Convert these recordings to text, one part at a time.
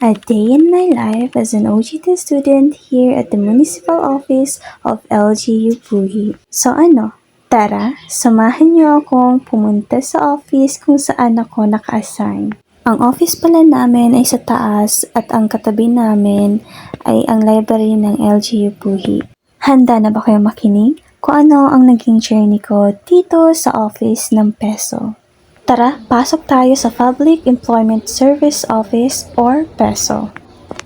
A day in my life as an OJT student here at the Municipal Office of LGU Puhi. So tara, samahan niyo akong pumunta sa office kung saan ako naka-assign. Ang office pala namin ay sa taas at ang katabi namin ay ang library ng LGU Puhi. Handa na ba kayo makinig kung ano ang naging journey ko dito sa office ng PESO? Tara, pasok tayo sa Public Employment Service Office or PESO.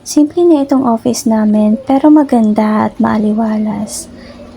Simple na itong office namin pero maganda at maaliwalas.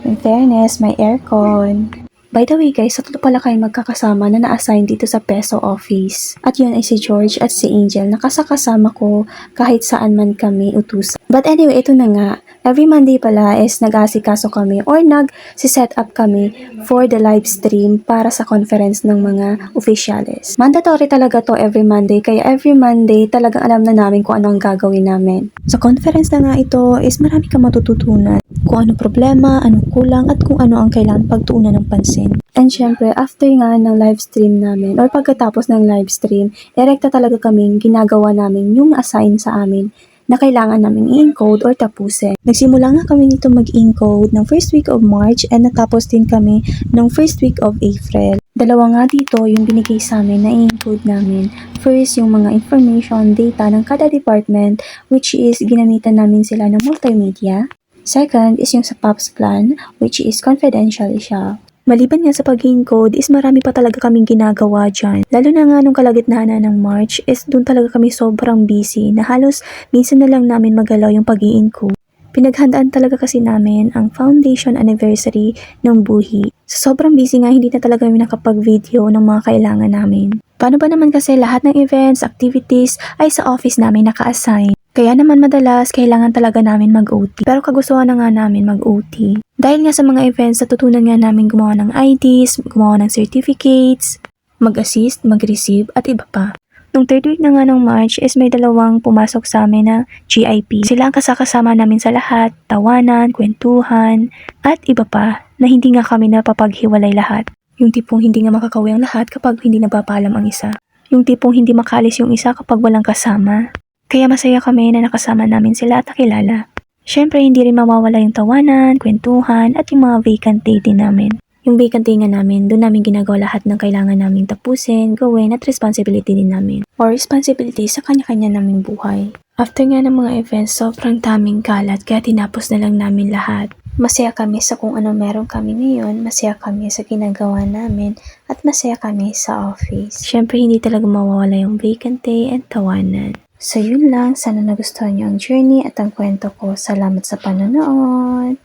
In fairness, may aircon. By the way guys, tatlo pala kayo magkakasama na na-assign dito sa PESO office. At yun ay si George at si Angel na kasakasama ko kahit saan man kami utusan. But anyway, ito na nga. Every Monday pala is nag-aasikaso kami or nag-set up kami for the live stream para sa conference ng mga oficiales. Mandatory talaga to every Monday, kaya every Monday talagang alam na namin kung ano ang gagawin namin. Sa conference na nga ito is marami kang matututunan. Kung ano problema, anong kulang, at kung ano ang kailangan pagtuunan ng pansin. And syempre, after nga ng live stream namin or pagkatapos ng live stream, direkta talaga kaming ginagawa namin yung na-assign sa amin na kailangan namin i-encode or tapusin. Nagsimula nga kami nito mag-encode ng first week of March and natapos din kami ng first week of April. Dalawa nga dito yung binigay sa amin na i-encode namin. First, yung mga information, data ng kada department, which is ginamitan namin sila ng multimedia. Second is yung sa POPs plan, which is confidential siya. Maliban nga sa pag-encode is marami pa talaga kaming ginagawa dyan. Lalo na nga nung kalagitnaan ng March is doon talaga kami sobrang busy na halos minsan na lang namin magalaw yung pag-encode. Pinaghandaan talaga kasi namin ang foundation anniversary ng Buhi. So sobrang busy nga, hindi na talaga kami nakapag-video ng mga kailangan namin. Paano ba naman kasi lahat ng events, activities ay sa office namin naka-assign. Kaya naman madalas kailangan talaga namin mag-OT. Pero kagustuhan na nga namin mag-OT. Dahil nga sa mga events, natutunan nga namin gumawa ng IDs, gumawa ng certificates, mag-assist, mag-receive, at iba pa. Nung third week na nga ng March is may dalawang pumasok sa amin na GIP. Sila ang kasakasama namin sa lahat, tawanan, kwentuhan, at iba pa na hindi nga kami napapaghiwalay lahat. Yung tipong hindi nga makakauwi ang lahat kapag hindi nagpapaalam ang isa. Yung tipong hindi makaalis yung isa kapag walang kasama. Kaya masaya kami na nakasama namin sila at nakilala. Syempre, hindi rin mawawala yung tawanan, kwentuhan, at yung mga vacant day din namin. Yung vacant day nga namin, doon namin ginagawa lahat ng kailangan namin tapusin, gawin, at responsibility din namin. Or responsibility sa kanya-kanya naming buhay. After nga ng mga events, sobrang daming kalat kaya tinapos na lang namin lahat. Masaya kami sa kung ano meron kami ngayon, masaya kami sa ginagawa namin, at masaya kami sa office. Syempre, hindi talaga mawawala yung vacant day and tawanan. So yun lang, sana nagustuhan niyo ang journey at ang kwento ko. Salamat sa panonood!